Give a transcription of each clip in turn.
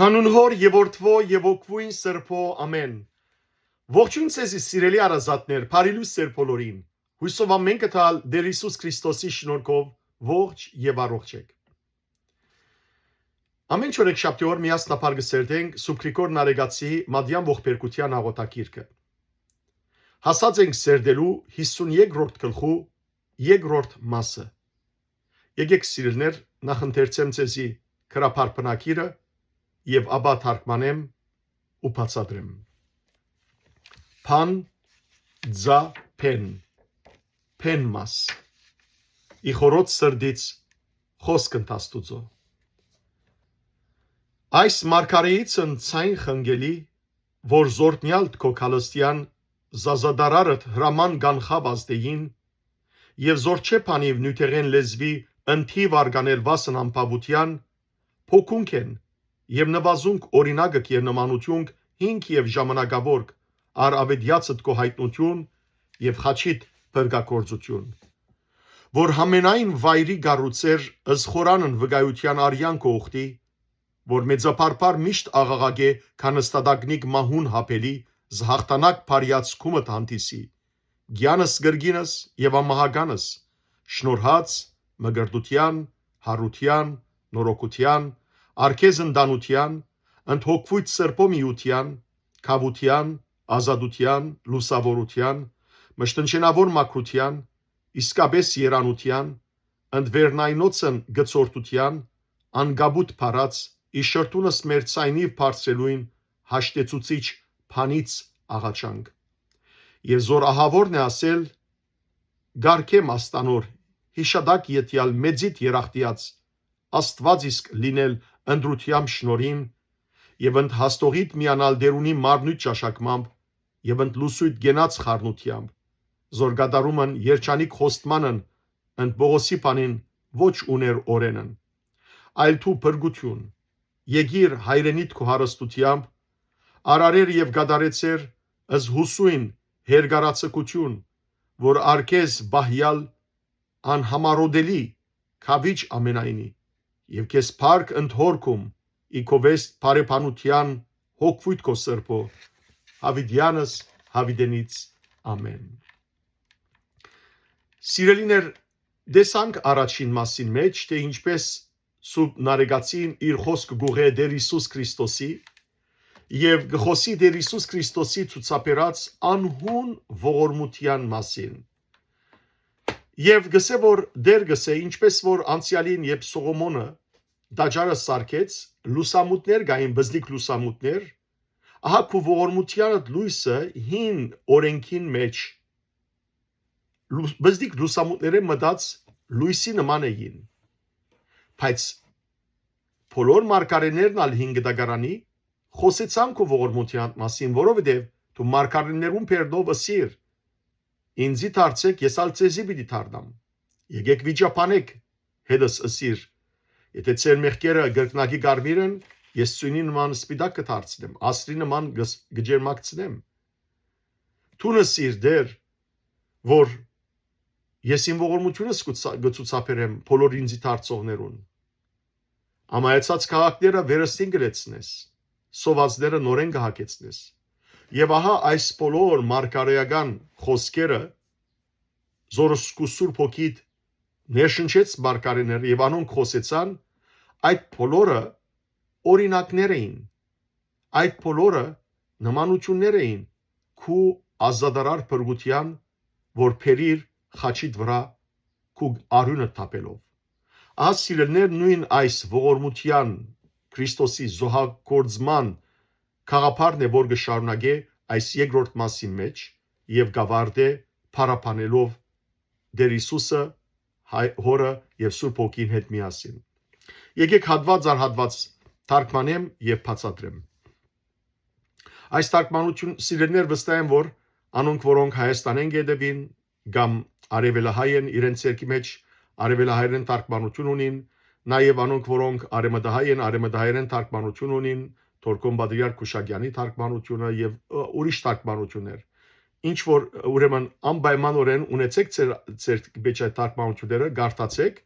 Հանուն հոր եւ որդվո եւ օգվույն սրբո ամեն։ Ողջույն ցեզի սիրելի արազատներ, բարիլույս ձեր բոլորին։ Հույսով ամեն կտալ Տեր Հիսուս Քրիստոսի շնորհքով ողջ եւ առողջ եք։ Ամեն չորեքշաբթի օր միասնապար կսերտենք Սուրբ Գրիգոր Նարեգացի Մադյան ողբերգության աղոթագիրքը։ Հասած ենք սերդելու 52-րդ գլխու 2-րդ մասը։ Եկեք սիրելիներ, նախընթերցեմ ցեզի քրափարփնակիրը եւ ապա թարգմանեմ ու բացատրեմ։ Փան ձա փեն մաս իխորոց սրդից խոսքն տաստուծո այս մարգարեիցն ցայն խնգելի որ զորտնյալ քո քալստյան զազադարարդ հրաման գանխավ ազդեին եւ զորչե փանիվ նյութերեն լեզվի ընթի վարգանել վասն ամպավության փոքունք են եւ նվազունք օրինակը եւ նմանություն հինգ եւ ժամանակավոր ար ավեդյացդ քո հայտնություն եւ խաչիտ բրգակորձություն որ համենայն վայրի գառուցեր ըսխորանն վգայության արյան կողտի որ մեծապարփար միշտ աղաղագե քանստադակնիկ մահուն հապելի զհաղթանակ բարիացկումը հանդիսի գյանս գրգինս եւ ամահականս շնորհած մգրդության հարության նորոգության արքեզն դանության ընդհոգվույթ սրբո միության քավության ազատության լուսավորության մշտնչենավոր մաքրության իսկաբես երանության ընդվերնայնոցն գծորտության անգաբուտ փարած իշրտունս մեր ցայնիվ բարձրելույն հաշտեցուցիչ փանից աղաչանք եւ զոր ահավորն է ասել գարկեմ աստանոր հիշադակ յետյալ մեծիտ երախտիած աստված իսկ լինել ընդրությամբ շնորհին եւ ընդ հաստողիտ միանալ դերունի մարմնույթ ճաշակմամբ եւ ընդ լուսույթ գենաց խառնությամբ զոր գադարումն երջանիկ հոստմանն ընդ Բողոսի բանին ոչ ուներ օրենն այլ թու բրգություն եկիր հայրենիդ քո հարստությամբ արարեր եւ գադարեցեր ըզ հուսույն հերգարացկություն որ արքեզ բահյալ անհամարոդելի քավիճ ամենայնի եւ քեզ փառք ընդհորքում իքովեստ բարեփանության հոգվույթ քո սրբո հավիդյանս հավիդենից ամեն Սիրելիներ դեսանք առաջին մասին մեջ թե ինչպես Սուրբ Նարեգացին իր խոսք գուղե Տեր Հիսուս Քրիստոսի եւ գխոսի Տեր Հիսուս Քրիստոսի ցուցաբերած անհուն ողորմության մասին եւ գսե որ դեր գսե ինչպես որ անցյալին երբ Սողոմոնը դաջարը սարքեց լուսամուտներ գային բզդիկ լուսամուտներ ահա քո ողորմությանդ լույսը հին օրենքին մեջ բզդիկ լուսամուտները մտած լույսի նման էին բայց բոլոր մարգարեներն ալ հին գդագարանի խոսեցան քո ողորմության մասին որովհետեւ դու մարգարեներուն պերդով ասիր ինձի դարձեք ես ալ ցեզի պիտի դառնամ եկեք վիճապանեք հետս ասիր եթե ցեր մեղքերը գրկնակի գարմիրն ես ցույնի նման սպիտակ կդարձնեմ ասրի նման գջերմակցնեմ թունսիր դեր որ ես իմ ողորմությունս գծուցապերեմ բոլոր ինձի դարձողներուն ամայացած քաղաքները վերստին գլեցնես սովածները նորեն գահակեցնես եւ ահա այս բոլոր մարգարեական խոսքերը զորսկուսուր փոքիտ ներշնչեց մարգարեներ եւ անոնք խոսեցան այդ բոլորը օրինակներ էին այդ բոլորը նմանություններ էին քու ազադարար բրգության որ փերիր խաչիդ վրա քու արյունը թափելով ասիլներ նույն այս ողորմության Քրիստոսի զոհագործման խաղապարն է որ գշարունակե այս երկրորդ մասի մեջ եւ գավարտե փարապանելով Տեր Հիսուսը հորը եւ Սուրբ Հոգին հետ միասին եկեք հատված առ հատված թարգմանեմ եւ բացատրեմ այս թարգմանություն սիրելիներ վստահ եմ որ անոնք որոնք Հայաստան են գետևին կամ արևելահայ են իրենց երկի մեջ արևելահայերեն թարգմանություն ունին նաեւ անոնք որոնք արևմտահայերեն թարգմանություն ունին Թորկոն Բադրիարք Քուշագյանի թարգմանությունը եւ ուրիշ թարգմանություններ ինչ որ ուրեմն անպայմանորեն ունեցեք ձեր մեջ այդ թարգմանությունները գարտացեք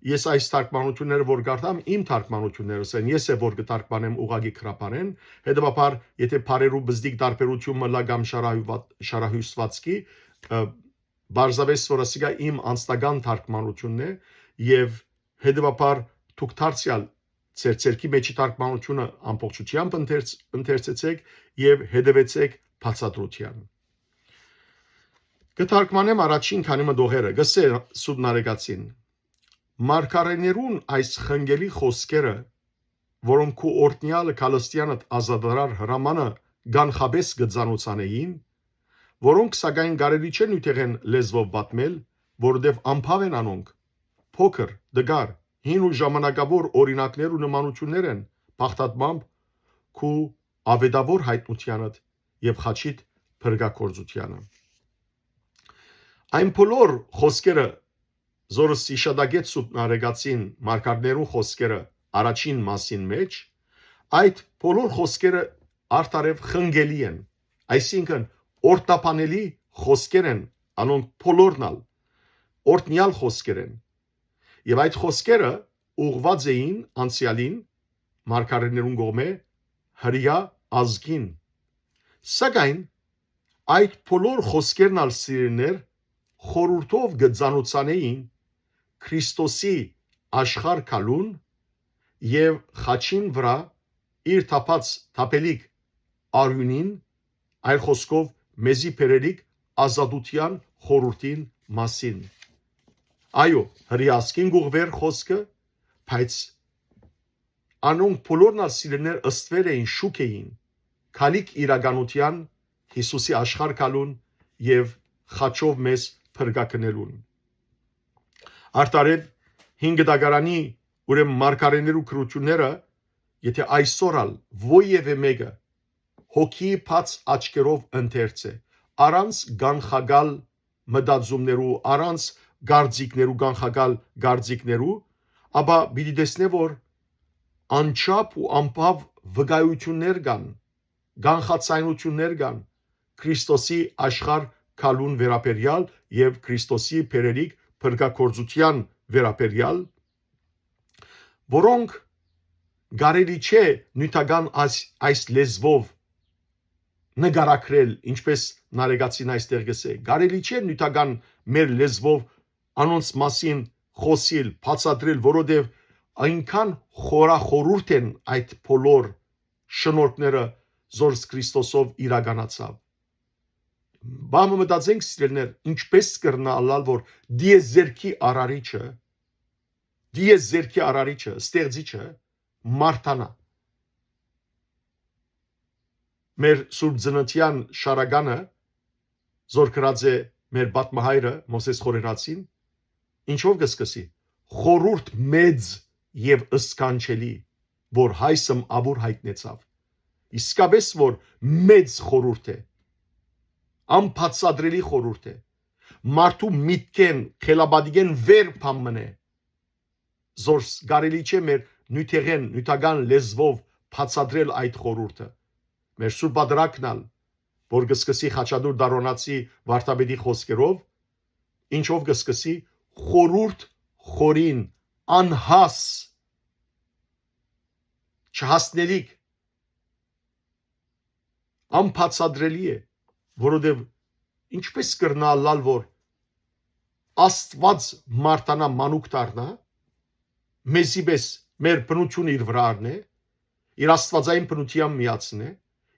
ես այս թարգմանությունները որ գարտամ իմ թարգմանություններս են, ես է որ կտարգմանեմ ուղագի քրապարեն, հետևաբար եթե բարերու բզդիկ դարբերությունը լա կամ շարահյուսվածքի բարձավես որ ասիգա իմ անձնական թարգմանությունն է եւ հետևաբար դուք դարձյալ ձեր ցերքի մեջի թարգմանությունը ամբողջությամբ ընթերցեցեք եւ հետևեցեք բացատրությանը կթարգմանեմ առաջին քանի մտողերը գսեր սուբնարեգացին Մարգարեներուն այս խնգելի խոսքերը, որոնք քու օրտնյալը Քալստիանը ազադարար հրամանը գանխաբես գծանոցանեին, որոնք սակայն կարելի չէ նյութեղեն լեզվով պատմել, որովհետև անփավ են անոնք, փոքր, դգար, հին ու ժամանակավոր օրինակներ ու նմանություններ են, բախտատմամբ քու ավետավոր հայտնությանդ եւ խաչիդ փրկակորձությանը։ Այն բոլոր խոսքերը Զորս իշադագետ սուբնարեգացին մարգարներուն խոսքերը առաջին մասին մեջ, այդ բոլոր խոսքերը արտարև խնգելի են, այսինքն օրտապանելի խոսքեր են, անոնք բոլորնալ, օրտնյալ խոսքեր են, եւ այդ խոսքերը ուղված էին անցյալին մարգարեներուն կողմէ հրյա ազգին, սակայն այդ բոլոր խոսքերն ալ սիրներ խորուրդով գծանոցանեին Քրիստոսի աշխարհ կալուն եւ խաչին վրա իր թափած թափելիք արյունին այլ խոսքով մեզի բերելիք ազատության խորուրդին մասին այո հրյասքին գուղվեր խոսքը բայց անոնք բոլորն ասիլներ ըստվեր էին շուք էին քալիք իրականության Հիսուսի աշխարհ կալուն եւ խաչով մեզ փրկակնելուն Արտարև 5 դագարանի ուրեմն մարգարեներու քրությունները եթե այսօրալ ովևէ մեկը հոգի բաց աչքերով ընթերցե առանց գանխագալ մտածումներու առանց գարձիկներու գանխագալ գարձիկներու ապա պիտի տեսնե որ անչափ ու անպավ վկայություններ կան գանխացայնություններ կան Քրիստոսի աշխարհ կալուն վերապերյալ եւ Քրիստոսի բերելիք փրկակորձության վերապերյալ որոնք գարելի չէ նյութական այս լեզվով նկարագրել ինչպես նարեգացին այստեղ գսե գարելի չէ նյութական մեր լեզվով անոնց մասին խոսիլ բացատրել որովհետև այնքան խորախորուրդ են այդ բոլոր շնորհքները զորս Քրիստոսով իրականացավ Բամը մտածենք սիրելներ, ինչպես կրնալալ, որ դիեզերքի արարիչը, ստեղծիչը, մարդանա։ Մեր Սուրբ Ծննդյան շարականը, զոր գրած է մեր պատմահայրը Մովսես Խորերացին, ինչով կսկսի, խորուրդ մեծ եւ ըսկանչելի, որ հայսմ աբուր հայտնեցավ։ Իսկապես որ մեծ խորուրդ է անբացատրելի խորուրդ է մարդու միտքեն խելաբադիգեն վեր փամմն է զորս գարելի չէ մեր նյութական լեզվով բացատրել այդ խորուրդը մեր սուրբ ադրակնալ որ կսկսի խաչադուր դարոնացի վարդապետի խոսքերով ինչով կսկսի խորուրդ խորին անհաս չհասնելիք անբացատրելի է որովհետև ինչպես կրնալալ որ Աստված մարդանա մանուկ դառնա մեզի պես մեր բնությունը իր վրա առնե իր աստվածային բնության միացնե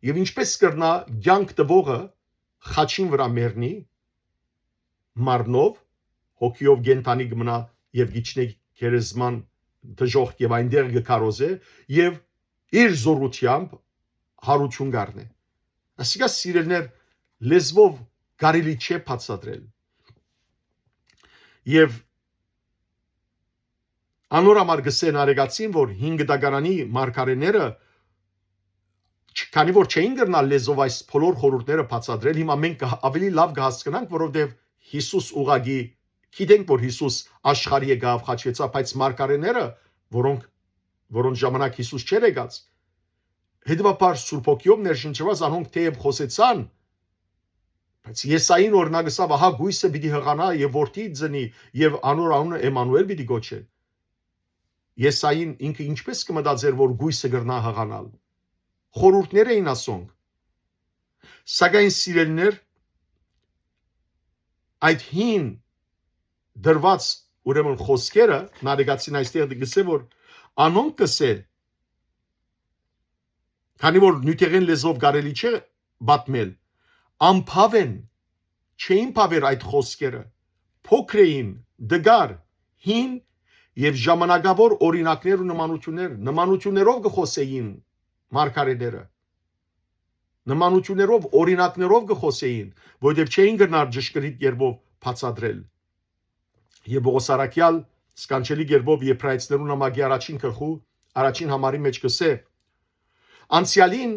եւ ինչպես կրնա ցանկ տվողը խաչին վրա մեռնի մարնով հոգիով գենտանի գմնա եւ գիչնե քերեզման դժող եւ այնտեղ գկարոզե եւ իր զորությամբ հարություն գառնե ասիկա սիրելներ լեզվով կարելի չէ բացատրել եւ անորամար գսեն արեգացին որ 5 դագարանի մարգարեները քանի որ չէին գտնալ լեզվով այս բոլոր խորհուրդները բացատրել հիմա մենք ավելի լավ կհասկանանք որովհետեւ Հիսուս ուղագի գիտենք որ Հիսուս աշխարհի եկավ խաչվեցավ բայց մարգարեները որոնց ժամանակ Հիսուս չէր եկած հետևաբար Սուրբ Հոգիով ներշնչված անոնք թեև խոսեցան բայց Եսային օրինակը ահա գույսը պիտի հղանա եւ որդի ծնի եւ անոր անունը Էմանուել պիտի գոչե Եսային ինքը ինչպես կմտածեր, որ գույսը գրնա հղանալ։ Խորհուրդներ էին ասոնք։ Սակայն սիրելիներ, այդ հին դրված ուրեմն խոսքերը նարեգացին այստեղ գսե որ անոնք կսե քանի որ նյութերեն լեզվով կարելի չէ բատմել ամփավ են չէին փավեր այդ խոսքերը փոքր էին դգար հին եւ ժամանակավոր օրինակներ ու նմանություններով կխոսեին մարգարեները նմանություններով օրինակներով կխոսեին որովհետեւ չէին գնար ճշգրիտ երբով բացադրել եւ Բողոսարակյալ սկանչելի երբով եբրայեցներուն համագի առաջին գլխու առաջին համարի մեջ կսե անցյալին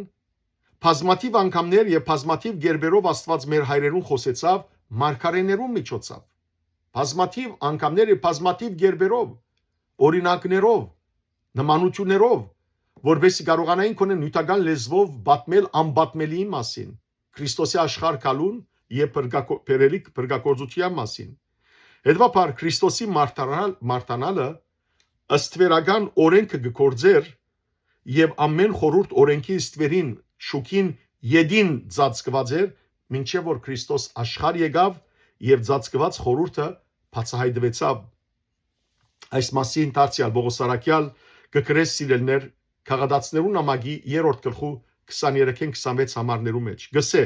բազմաթիվ անգամներ եւ բազմաթիվ գերբերով Աստված մեր հայրերուն խոսեցավ մարգարեներուն միջոցով բազմաթիվ անգամներ եւ բազմաթիվ գերբերով օրինակներով նմանություններով որբեսի կարողանային կոնեն նյութական լեզվով բատմել անբատմելիի մասին Քրիստոսի աշխարհ կալուն եւ բերելիք բրգակորձության մասին հետվապար Քրիստոսի մարտանալը ըստվերական օրենքը գործեր եւ ամեն խորուրդ օրենքի ստվերին շուքին յեդին ծածկված էր մինչեւ որ Քրիստոս աշխարհ եկավ եւ ծածկված խորուրդը բացահայտվեցավ այս մասին դարձյալ Բողոսարակյալ կգրես սիրելներ քաղաքացիներուն ամագի 3-րդ գլխու 23-26 համարներու մեջ գսե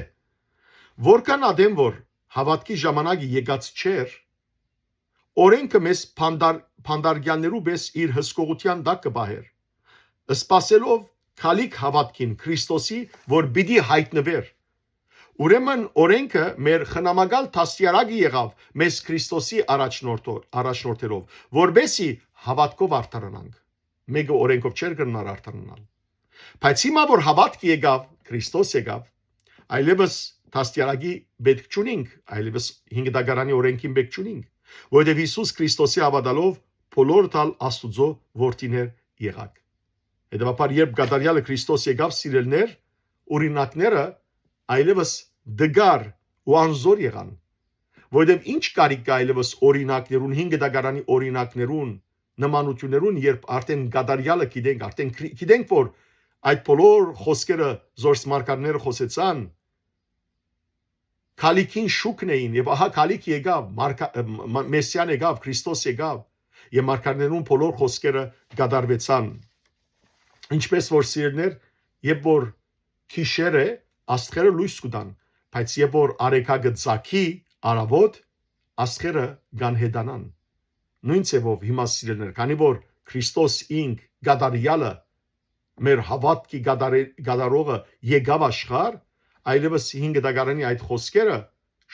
որքան ադեմ որ հավատքի ժամանակը եկած չէր օրենքը մեզ փանդարգյաններու պես իր հսկողության տակ կբահեր սպասելով քալիք հավատքին Քրիստոսի որ պիտի հայտնվեր ուրեմն օրենքը մեր խնամակալ դաստիարակը եղավ մեզ Քրիստոսի առաջնորդելով որբեսի հավատքով արդարանանք մեկը օրենքով չէր գնար արդարանալ բայց հիմա որ հավատք եկավ Քրիստոս եկավ այլևս դաստիարակի պետք չունենք այլևս 5 դագարանի օրենքին պետք չունենք որովհետև Հիսուս Քրիստոսի հավատալով բոլոր տալ Աստուծո որդիներ եղաք հետևաբար երբ գադարյալը Քրիստոս եկավ սիրելներ օրինակները այլևս դգար ու անզոր եղան որովհետև ինչ կարիք կա այլևս օրինակներուն 5 դագարանի օրինակներուն նմանություններուն երբ արդեն գադարյալը գիտենք արդեն գիտենք որ այդ բոլոր խոսքերը զորս մարգարեները խոսեցան քալիքին շուկն էին եւ ահա քալիք եկավ մեսիան եկավ Քրիստոս եկավ եւ մարգարեներուն բոլոր խոսքերը գադարվեցան ինչպես որ սիրներ երբ որ քիշերը աստղերը լույս կտան բայց երբ որ արեքագը ցակի արավոտ աստղերը գանհետանան նույն ցեվով հիմա սիրներ քանի որ Քրիստոս ինք գադարյալը մեր հավատքի գադարողը եկավ աշխարհ այլևս 5 դագարանի այդ խոսքերը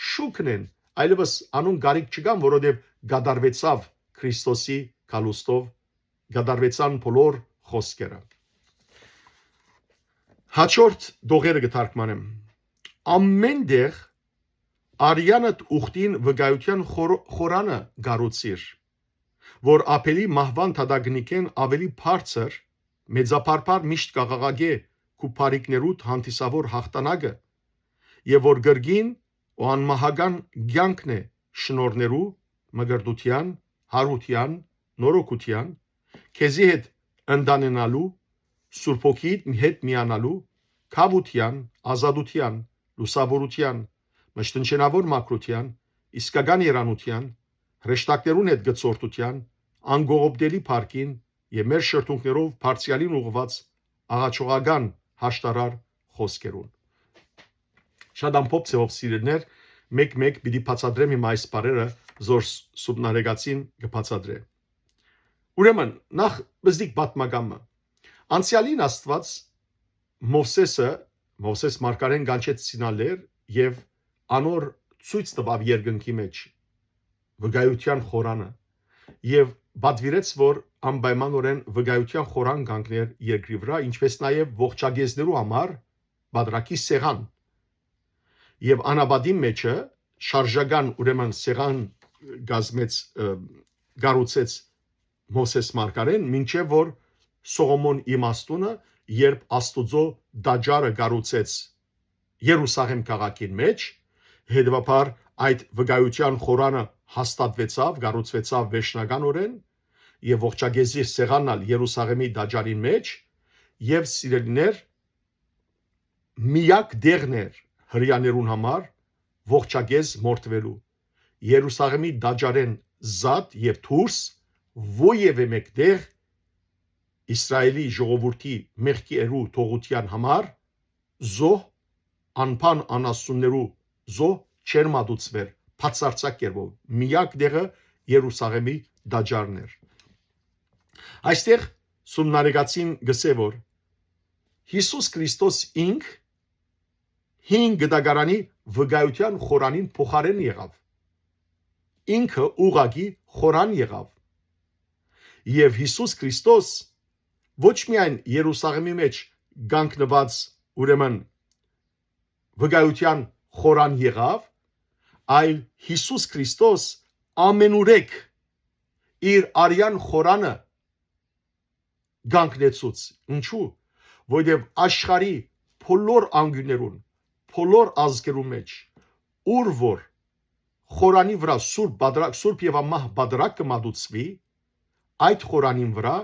շուկն են այլևս անուն գարիկ չկան որովհետև գադարվեցավ Քրիստոսի կալուստով գադարվեցան բոլոր խոսքերը հաջորդ դողերը կթարգմանեմ ամեն դեղ արյանդ ուխտին վկայության խորանը գառուցիր որ ապելի մահվան թադագնիկեն ավելի բարձր մեծապարփար միշտ կաղաղագե քու բարիկներուտ հանդիսավոր հաղթանակը եւ որ գրգին ու անմահական ցանկն է շնորներու մգրդության հարության նորոգության քեզի հետ ընդանենալու սուրբոքի հետ միանալու քավության ազատության լուսավորության մշտնչենավոր մակրության իսկական երանության հրեշտակներուն հետ գծորտության անգողոբդելի парքին եւ մեր շրթունքներով բարձյալին ուղված աղաչողական հաշտարար խոսքերուն շատ ամփոփ ծով սիրելներ մեկ պիտի բացադրեմ իմ այս բարերը զոր սուբնարեգացին կբացադրե ուրեմն նախ բզդիկ պատմակամը անցյալին Աստված Մովսես մարգարեն գանչեց սինալեր եւ անոր ցույց տվավ երկնքի մեջ վկայության խորանը եւ բադվիրեց որ անպայմանորեն վկայության խորան կանգներ երկրի վրա ինչպես նաեւ ողջագեզներու համար բادرակի սեղան եւ անաբադի մեջը շարժական ուրեմն սեղան գազմեց գառուցեց Մովսես մարգարեն մինչեւ որ Սողոմոն իմաստունը երբ Աստուծո դաջարը գառուցեց Երուսաղեմ քաղաքին մեջ հետևաբար այդ վկայության խորանը հաստատվեցավ գառուցվեցավ վերջնականորեն եւ ողջագեզի սեղանալ Երուսաղեմի դաջարին մեջ եւ սիրելիներ միակ դեղն էր հрьяաներուն համար ողջագեզ մորթվելու Երուսաղեմի դաջարեն զատ եւ դուրս ովևէ մեկտեղ Իսրայելի ժողովրդի մեղքերու թողության համար զոհ անփան անասուններու զոհ չեր մատուցվեր բացարձակ կերպով միակ դեղը Երուսաղեմի դաջարն էր այստեղ սումնարեգացին գսե որ Հիսուս Քրիստոս ինք հին գդագարանի վկայության խորանին փոխարեն եղավ ինքը ուղագի խորան եղավ եւ Հիսուս Քրիստոս ոչ միայն Երուսաղեմի մեջ գանկնված ուրեմն վկայության խորան եղավ այլ Հիսուս Քրիստոս ամենուրեք իր արյան խորանը գանկնեցուց ինչու որովհետև աշխարի բոլոր անգյուներուն բոլոր ազգերու մեջ ուր որ խորանի վրա սուրբ եւ ամահ բادرակ կմատուցվի այդ խորանին վրա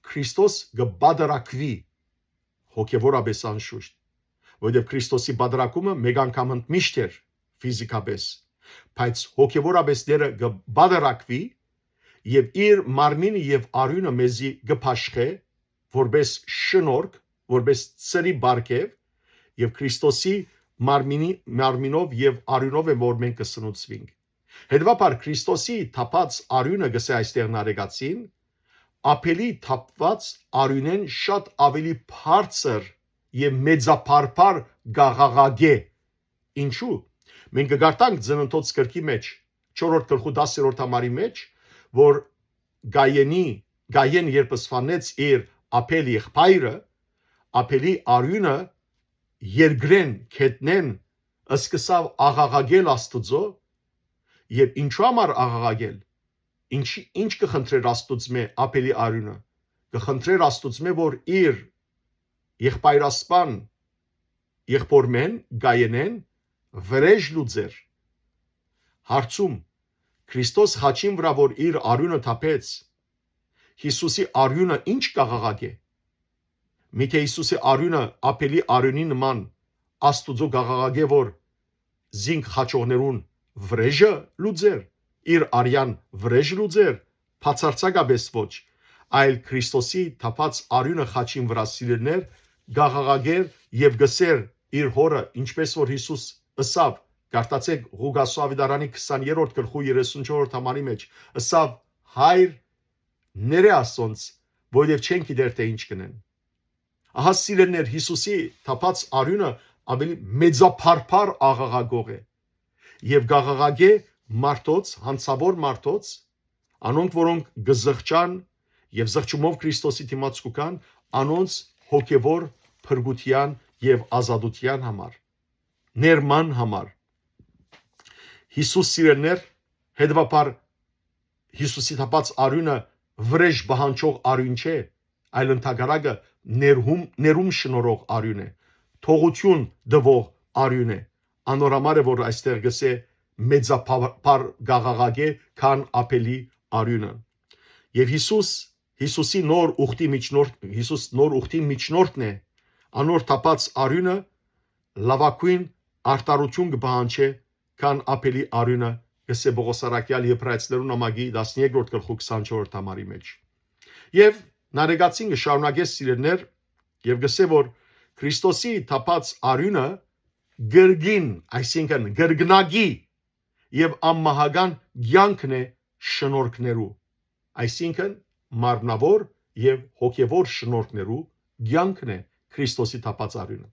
Քրիստոս գբادرակվի հոգևորապես անշուշտ որովհետև Քրիստոսի բادرակումը մեկ անգամ ընդմիշտ էր ֆիզիկապես բայց հոգևորապես դերը գբادرակվի եւ իր մարմինը եւ արյունը մեզի գփաշխե որպես շնորհք որպես ծրի բարգև եւ Քրիստոսի մարմինով եւ արյունով է որ մենք կսնուցվենք հետեւաբար Քրիստոսի թափած արյունը գսե այստեղ նարեգացին ապելի թափված արյունեն շատ ավելի բարձր եւ մեծափարփար գաղաղագե ինչու մենք կգարտանք ծննդոց գրքի մեջ 4-րդ գլխու 10-րդ համարի մեջ որ Գայեն երբ սփանեց իր ապելի եղբայրը ապելի արյունը երկրեն քետնեն սկսավ աղաղագել Աստծո եւ ինչու համար աղաղագել ինչ կխնդրեր Աստծո ապելի արյունը կխնդրեր Աստծո որ իր եղբայրասպան եղբորմեն Գայենեն վրեժ լուծեր հարցում Քրիստոս խաչին վրա որ իր արյունը թափեց Հիսուսի արյունը ինչ կաղաղագե Միթե Հիսուսի արյունը ապելի արյունի նման Աստուծո գաղաղագե որ զինք խաչողներուն վրեժը լուծեր իր արյան վրեժ լուծեր բացարձակապես ոչ այլ Քրիստոսի թափած արյունը խաչին վրա սիրելներ գաղաղագեր եւ գսեր իր հորը ինչպես որ Հիսուս ըսավ գարտացեք Ղուկաս ավետարանի 20-րդ գլխու 34-րդ համարի մեջ ըսավ հայր ներե ասոնց որովհետև չեն գիտեր թե ինչ կնեն Ահա սիրելներ Հիսուսի թափած արյունը ավելի մեծափարփար աղաղագող է եւ գաղաղագե մարդոց հանցավոր մարդոց անոնք որոնք գզղճան եւ զղջումով Քրիստոսի դիմաց կան անոնց հոգեվոր փրկության եւ ազատության համար ներման համար Հիսուս սիրելներ հետեւաբար Հիսուսի թափած արյունը վրեժ բահանջող արյուն չէ այլ ընդհակառակը ներում շնորհող արյուն է թողություն դվող արյուն է անորամար է որ այստեղ գսե մեծափար գաղաղագե քան ապելի արյունը եւ Հիսուսի նոր ուխտի միջնորդն է անոր թափած արյունը լավակույն արտարություն կբանջե քան ապելի արյունը գսե Բողոսարակյալ Եբրայեցիներուն նամակի 13-րդ գլխու 24-րդ համարի մեջ եւ նարեգացին կշարունակե սիրելներ եւ գսե որ Քրիստոսի թափած արյունը գրգին այսինքն գրգնագի եւ ամմահական ցանկն է շնորհքներու այսինքն մարմնավոր եւ հոգեվոր շնորհքներու ցանկն է Քրիստոսի թափած արյունը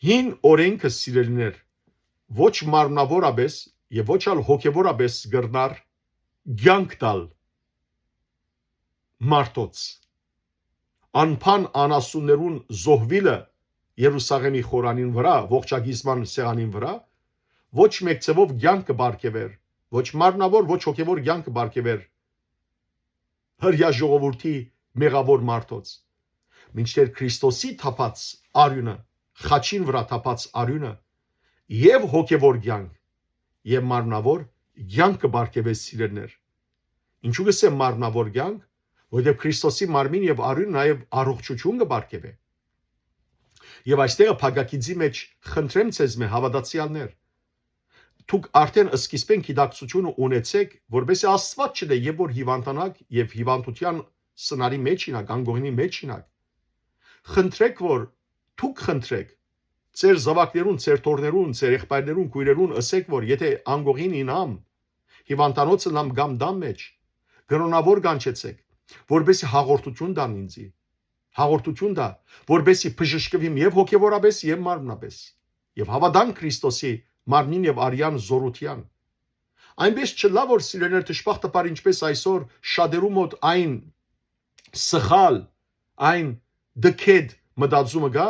հին օրենքը սիրելներ ոչ մարմնավորապես եւ ոչ ալ հոգեվորապես գրնար ցանկ տալ մարդոց անփան անասուններուն զոհվիլը Երուսաղեմի խորանին վրա ողջագիզման սեղանին վրա ոչ մեկ ցևով ցանկ կբարգեվեր ոչ մարմնավոր ոչ հոգեվոր ցանկ կբարգեվեր հրյա ժողովրդի մեղավոր մարդոց մինչդեռ Քրիստոսի թափած արյունը խաչին վրա թափած արյունը եւ հոգեվոր ցանկ եւ մարմնավոր ցանկ կբարգեվես սիրելներ Ինչու գսեմ մարմնավոր կյանք, որովհետև Քրիստոսի մարմին եւ արյուն նաեւ առողջություն կբարգեւե։ Եվ այստեղը փագակիցի մեջ խնդրեմ ցեզ մե հավատացյալներ, դուք արդեն սկիզբեն գիտակցությունը ունեցեք, որովհետեւ Աստված չդե եւ որ հիվանդանաք եւ հիվանդության սնարի մեջ ինակ, անգողնի մեջ ինակ։ Խնդրեք, որ դուք խնդրեք ձեր զավակներուն, ձեր թորներուն, ձեր եղբայրներուն, քույրերուն, ասեք, որ եթե անգողին ինամ, հիվանդանոցը նամ գամ դամ մեջ, գրոնավոր կանչեցեք, որովհետեւ հաղորդություն դան ինձի։ Հաղորդություն դա, որովհետեւ բժշկվիմ եւ հոգեվորապես եւ մարմնապես եւ հավատան Քրիստոսի մարմին եւ արյան զորության։ Այնպես չլա որ սիրելիներ դժբախտաբար ինչպես այսօր շատերու մոտ այն սխալ, այն դքեդ մտածումը գա,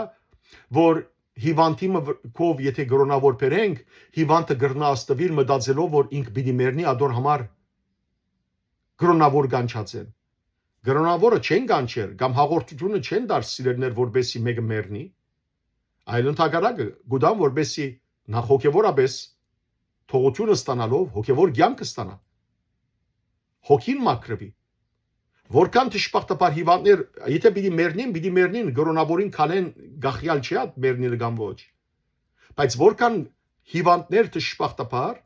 որ հիվանդիմը կով եթե գրոնավոր բերենք, հիվանդը գրնա աստվիլ մտածելով որ ինք պիտի մեռնի ադոր համար գրոնավոր կանչած են։ Գրոնավորը չեն կանչեր, կամ հաղորդությունը չեն դար սիրելիներ որբեսի մեկը մեռնի, այլ ընդհակառակը գուդամ որբեսի նախ հոգևորապես թողությունը ստանալով հոգևոր կյանք ստանա։ Հոգին մաքրվի։ Որքան դժբախտաբար հիվանդներ, եթե պիտի մեռնին, գրոնավորին քալեն գախյալ չի հատ մեռնիլ կամ ոչ։ Բայց որքան հիվանդներ դժբախտաբար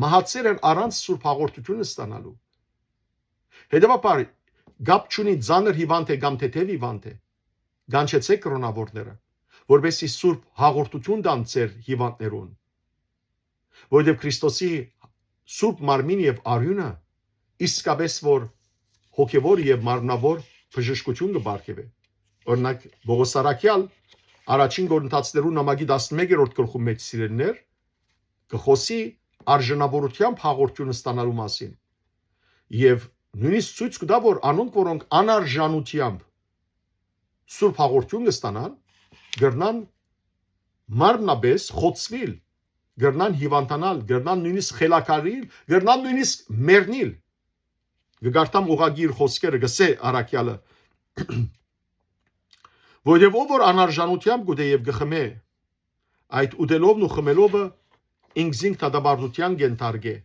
մահացել են առանց սուրբ հաղորդությունը ստանալու։ Հետևաբար գապ չունի ծանր հիվանդ է կամ թեթև հիվանդ է, կանչեցեք կրոնավորները, որովհետեւ սուրբ հաղորդություն տան ձեր հիվանդներուն, որովհետեւ Քրիստոսի սուրբ մարմին եւ արյունը իսկապես որ հոգեվոր եւ մարմնավոր բժշկություն կբարգեւե։ Օրինակ Պողոս Արաքյալ առաջին Կորինթացիներուն նամակի 11-րդ գլխում մեջ սիրելիներ կխոսի արժանավորությամբ հաղորդությունը ստանալու մասին եւ նույնիսկ ցույց կտա որ անոնք որոնք անարժանությամբ սուրբ հաղորդություն կստանան գրնան մարմնապես խոցվել գրնան հիվանդանալ գրնան նույնիսկ խելակարիլ գրնան նույնիսկ մեռնիլ գարտամ ուղագիր խոսքերը գսե Արաքյալը որովհետև ով որ անարժանությամբ գուտե եւ գխմե այդ ուդելովն ու խմելովը ինքզինք դադարության գենտարգե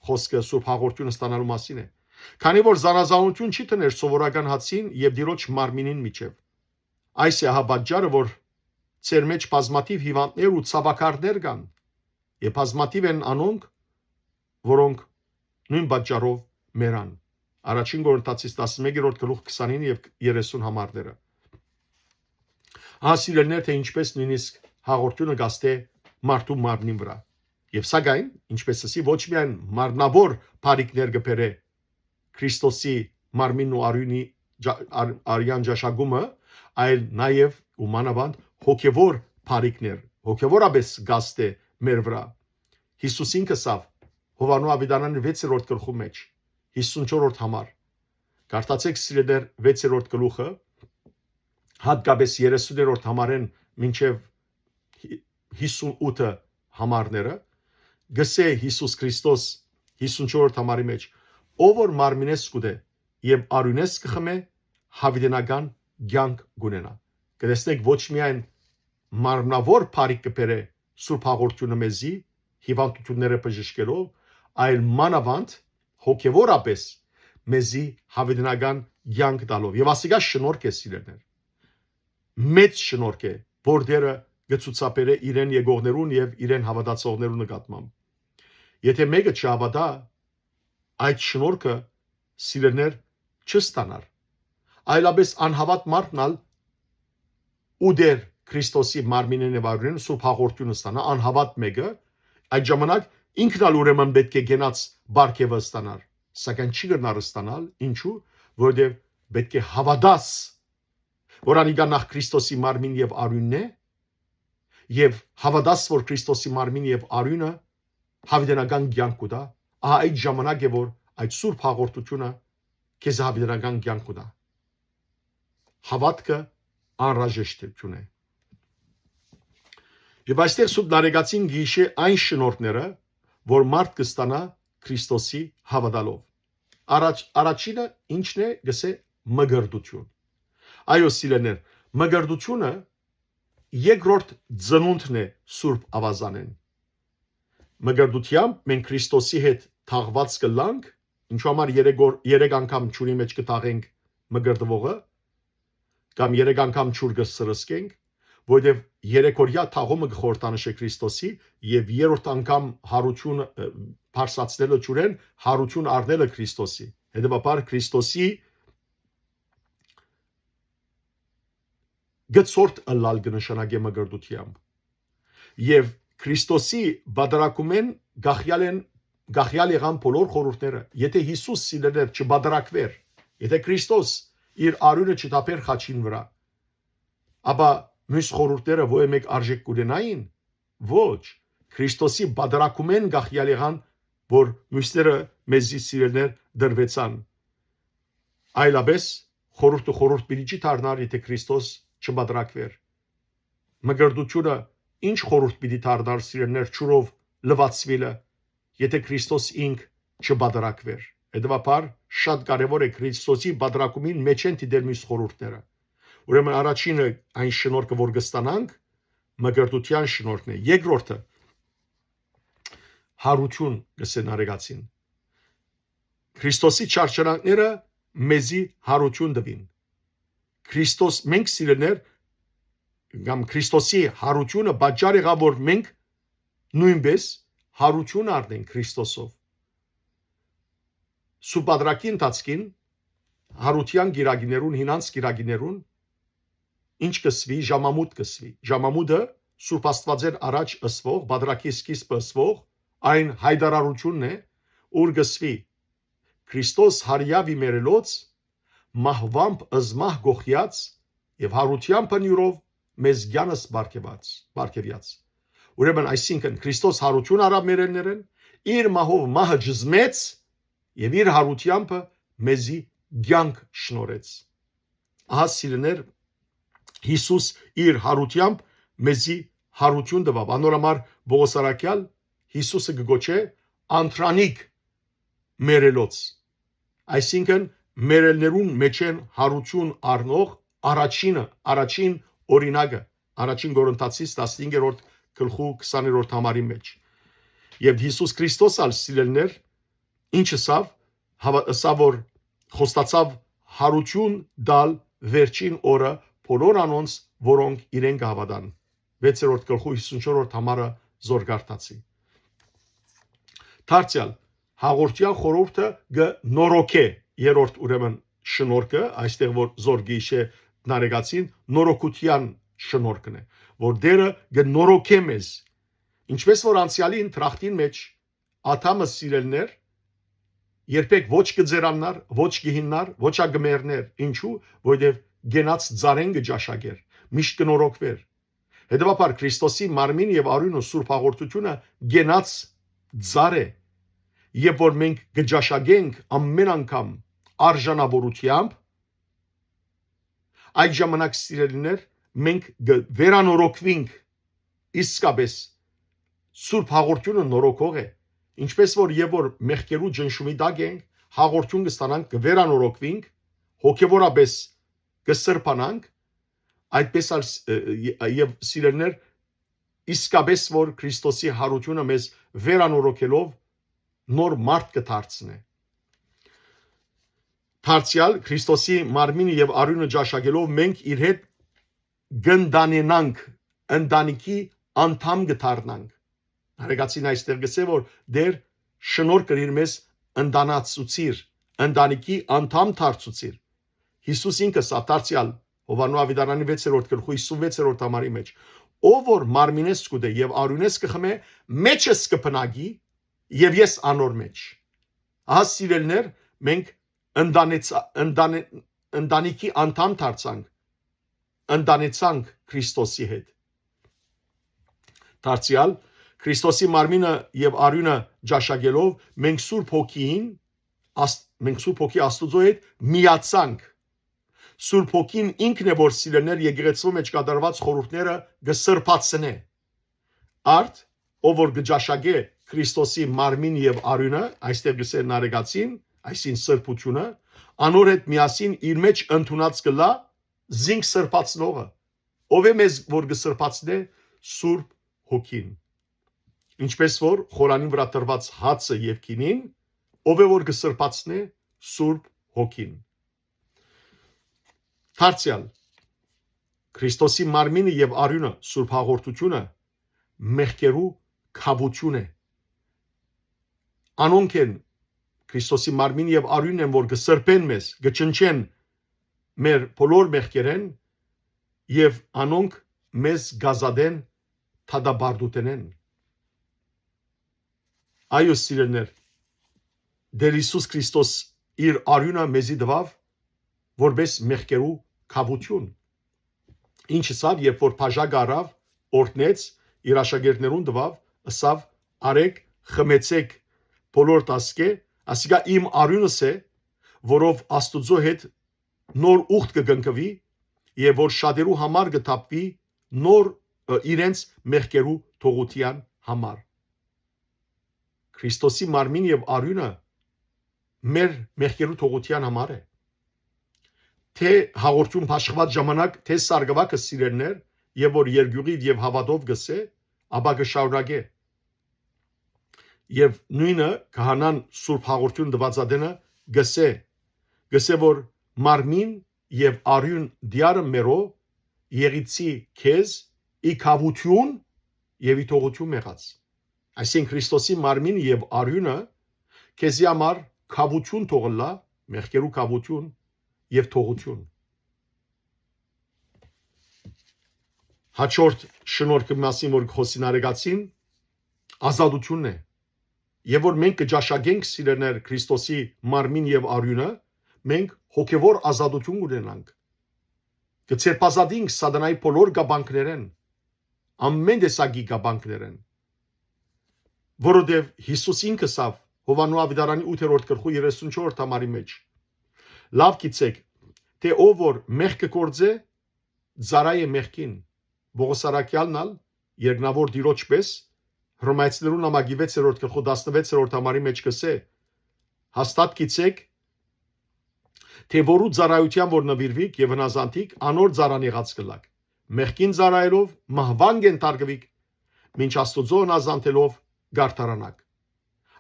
խոսքը սուրբ հաղորդությունը ստանալու մասին է Քանի որ զանազանություն չի տներ սովորական հացին եւ դիրոջ մարմինին միջև։ Այս է հա պատճառը, որ ծեր մեջ բազմաթիվ հիվանդներ ու ցավակարներ կան։ Եվ բազմաթիվ են անոնք, որոնք նույն պատճառով մեռան։ Առաջին Կորինթացիս 11-րդ գլուխ 29 եւ 30 համարները։ Հասիրելներ թե ինչպես նույնիսկ հաղորդությունը գաստե մարդու մարմնին վրա։ Եվ սակայն, ինչպես ասի, ոչ միայն մարմնավոր բարիկներ կբերե Քրիստոսի մարմինն ու արյունի արյան ճաշակումը, այլ նաև ու մանավանդ հոգևոր բարիկներ, հոգևորապես գաստե մեր վրա։ Հիսուսին կսավ Հովանու Ավետարանի 6-րդ գլխի մեջ 54-րդ համար։ Կարդացեք սիրելիներ 6-րդ գլուխը, հատկապես 30-րդ համարեն մինչև 58 համարները, գսե Հիսուս Քրիստոս 54-րդ համարի մեջ ով որ մարմինես կուտե եւ արյունես կխմե հավիտենական կյանք գունենա։ Կտեսնեք ոչ միայն մարմնավոր բարիք կբերե սուրբ հաղորդությունը մեզի հիվանդությունները բժշկելով, այլ մանավանդ հոգեվորապես մեզի հավիտենական կյանք տալով։ Եվ ասիկա շնորհք է սիրելիներ։ Մեծ շնորհք է, որ դերը գծուցապերը իրեն եկողներուն եւ իրեն հավատացողներուն նկատմամբ։ Եթե մեկը չհավատա այդ շնորհքը սիրելիներ չստանար այլապես անհավատ մարդնալ ու դեր Քրիստոսի մարմինն եւ արյունն սուրբ հաղորդությունը ստանա անհավատ մեկը այդ ժամանակ ինքն ալ ուրեմն պետք է գնաց բարգեւը ստանար սակայն չի գնար ստանալ ինչու որովհետեւ պետք է հավատաս որ անիկա նախ Քրիստոսի մարմին եւ արյունն է եւ հավատաս որ Քրիստոսի մարմին եւ արյունը հավիտենական կյանք կուտա այդ ժամանակ է որ այդ սուրբ հաղորդությունը քեզ հավիտենական կյանք կուտա հավատքը անհրաժեշտություն է եւ այստեղ սուրբ նարեկացին գիշե այն շնորհները որ մարդ կստանա Քրիստոսի հավատալով առաջինը ինչն է գսե մգրդություն այո սիրելիներ մգրդությունը երկրորդ ծնունդն է սուրբ ավազանեն մգրդությամբ մենք Քրիստոսի հետ թաղված կլանք Ինչու համար 3 անգամ ճուրի մեջ կտաղենք մգրդվողը կամ 3 անգամ ճուր կսրսկենք, որովհետև 3 օրյա թաղումը կխորտանշե Քրիստոսի եւ 3-րդ անգամ հարություն փարսացնելը ճուրեն հարություն առնելը Քրիստոսի։ Հետևաբար Քրիստոսի գծորդ ըլլալ կնշանակե մգրդությամբ եւ Քրիստոսի բادرակումեն գախյալ եղան բոլոր խորհուրդները։ Եթե Հիսուս սիրելեր չբادرակվեր, եթե Քրիստոս իր արյունը չտապեր խաչին վրա, ապա մյուս խորհուրդները ո՞ե մեկ արժեք կունենային։ Ոչ, Քրիստոսի բادرակումեն գախյալ եղան, որ մյուսները մեզի սիրելներ դրվեցան։ Այլապես խորհուրդ պիտի դառնար, եթե Քրիստոս չբادرակվեր։ Մգրդությունը ինչ խորհուրդ պիտի դառնար սիրելներ ճուրով լվացվելը, եթե Քրիստոս ինք չբادرակվեր։ Հետևաբար շատ կարևոր է Քրիստոսի բادرակումին մեջ են դիտել մյուս խորհուրդները։ Ուրեմն առաջինը այն շնորհքը, որ կստանանք, մգրդության շնորհքն է։ Երկրորդը հարություն կսենարեգացին։ Քրիստոսի չարչարանքները մեզի հարություն տվին։ Քրիստոս մենք սիրելներ կամ Քրիստոսի հարությունը պատճառ եղավ, որ մենք նույնպես հարություն առնենք Քրիստոսով։ Սուբադրակի ընթացքին հարության գիրագիներուն, հինանց գիրագիներուն ինչ կսվի, ժամամուտ կսվի։ Ժամամուտը Սուրբ Աստվածեր առաջ ըսվող, բադրակի սկիզբը ըսվող այն հայտարարությունն է, ուր կսվի Քրիստոս հարյավի մերելոց մահվամբ ըզմահ գողյաց եւ հարությամբ նյուրով մեզ գյանս բարգեւյաց։ Ուրեմն այսինքն Քրիստոս հարություն արավ մերելներեն, իր մահով մահը ջզմեց եւ իր հարությամբ մեզի գյանք շնորեց։ Ահա սիրելիներ, Հիսուս իր հարությամբ մեզի հարություն տվավ։ Անորամար Պողոս առաքյալ Հիսուսը գոչե անտրանիկ մերելոց։ Այսինքն մերելներուն մեջ են հարություն առնող առաջին օրինակը, առաջին Կորինթացիս 15-րդ գլխու 20-րդ համարի մեջ։ Եվ Հիսուս Քրիստոս ալ սիրելներ ինչ ասավ, որ խոստացավ հարություն դալ վերջին օրը բոլոր անոնց, որոնք իրեն կհավատան։ 6-րդ գլխու 54-րդ համարը զորգարտացի։ Դարձյալ հաղորդյալ խորհուրդը գնորոքե երրորդ ուրեմն շնորհքը, այստեղ որ զորգիշե նարեգացին նորոքության շնորհքն է, որ դերը գնորոքե մեզ, ինչպես որ անցյալին տրախտին մեջ աթամը սիրելներ երբեք ոչ կձերանար, ոչ կհիննար, ոչ ագմերներ, ինչու, որովհետև գենաց ծարեն գճաշակեր, միշտ կնորոքվեր։ Հետևաբար Քրիստոսի մարմին եւ արյունը Սուրբ հաղորդությունը գենաց ծար է, երբ որ մենք գճաշակենք ամեն անգամ արժանավորությամբ, այդ ժամանակ սիրելիներ մենք վերանորոգվենք իսկապես Սուրբ հաղորդությունը նորոգող է, ինչպես որ եւ որ մեղքերու ջնշումի դակ ենք, հաղորդություն կստանանք, կվերանորոգվենք, հոգեվորապես կսրբանանք, այդպես եւ սիրելիներ իսկապես որ Քրիստոսի հարությունը մեզ վերանորոգելով նոր մարդ կդարձնի։ Դարձյալ Քրիստոսի մարմինը եւ արյունը ճաշակելով մենք իր հետ գնդանենանք, ընտանիքի անդամ կդառնանք։ Հարեգացին այստեղ գսե որ դեր շնորհ կրիր մեզ ընտանացուցիր, ընտանիքի անդամ դարձուցիր։ Հիսուս ինքը սա դարձյալ Հովանու Ավետարանի 6-րդ գլխու 56-րդ համարի մեջ, ով որ մարմինես կուտե եւ արյունես կխմե, մեջս կփնագի եւ ես անոր մեջ։ Ահա սիրելներ, մենք ընտանիքի անդամ դարձանք, ընտանեցանք Քրիստոսի հետ։ Դարձյալ Քրիստոսի մարմինը եւ արյունը ճաշակելով մենք Սուրբ Հոգի Աստուծո հետ միացանք։ Սուրբ Հոգին ինքն է որ սիրելներ եկեղեցու մեջ կատարված խորհուրդները կսրբացնե։ Արդ ով որ գճաշակե Քրիստոսի մարմին եւ արյունը, այստեղ գսե նարեգացին, այսին սրբությունը, անոր հետ միասին իր մեջ ընդունած կլա զինք սրբացնողը։ Ով է մեզ որ կսրբացնե Սուրբ Հոգին։ Ինչպես որ խորանին վրա տրված հացը եւ քինին ով է որ կսրբացնե Սուրբ Հոգին։ Դարձյալ Քրիստոսի մարմինը եւ արյունը Սուրբ հաղորդությունը մեղքերու քավություն է։ Անոնք են Քրիստոսի մարմինը եւ արյունն են, որ կսրբեն մեզ, կչնչեն մեր բոլոր մեղքերեն եւ անոնք մեզ գազադեն թադաբարդուտենեն։ Այո սիրելիներ, Դեր Հիսուս Քրիստոս իր արյունը մեզի տվավ որպես մեղքերու քավություն։ Ինչը սավ, երբ որ բաժակ առավ, օրհնեց իր աշակերտներուն տվավ, ասավ արեք խմեցեք բոլոր տասկե, ասիկա իմ արյունս է, որով Աստուծո հետ նոր ուխտ կգնկվի եւ որ շատերու համար կթափվի նոր իրենց մեղքերու թողության համար։ Քրիստոսի մարմին եւ արյունը մեր մեղքերու թողության համար է։ Թե հաղորդում փաշխված ժամանակ, թե սարգվակը սիրելներ եւ որ երգյուղիդ եւ հավատով գսե, ապա կշարունակե։ Եվ նույնը քահանան Սուրբ հաղորդուն դվածադենը գսե որ մարմին եւ արյուն դիարը մերո եղիցի քեզ ի քավություն եւ ի թողություն եղած։ Այսինքն Քրիստոսի մարմինը եւ արյունը քեզի համար քավություն թողլա, մեղքերու քավություն եւ թողություն։ Հաջորդ շնորհքի մասին որ խոսին արեցին ազատությունն է։ Եվ որ մենք կճաշակենք սիրելներ Քրիստոսի մարմին եւ արյունը, մենք հոգեվոր ազատություն ունենանք։ Կցերպազատենք սատանայի բոլոր գաբանքներեն, ամեն տեսակի գաբանքներեն։ Որովհետև Հիսուս ինքը սավ Հովանու Ավետարանի 8-րդ գլխու 34-րդ համարի մեջ լավ գիտեք, թե ով որ մեղքը կործե, ծառայ է մեղքին։ Պողոս առաքյալն ալ երկնավոր դիրոջ պես Հռոմեացիներուն նամակի 6-րդ գլխու 16-րդ համարի մեջ կսե հաստատ գիտեք, թե որու ծառայության որ նվիրվիկ եւ հնազանդիկ անոր ծառան եղած կլակ։ Մեղքին ծառայելով մահվան կենթարկվիկ, մինչ Աստուծո հնազանդելով գարտարանակ։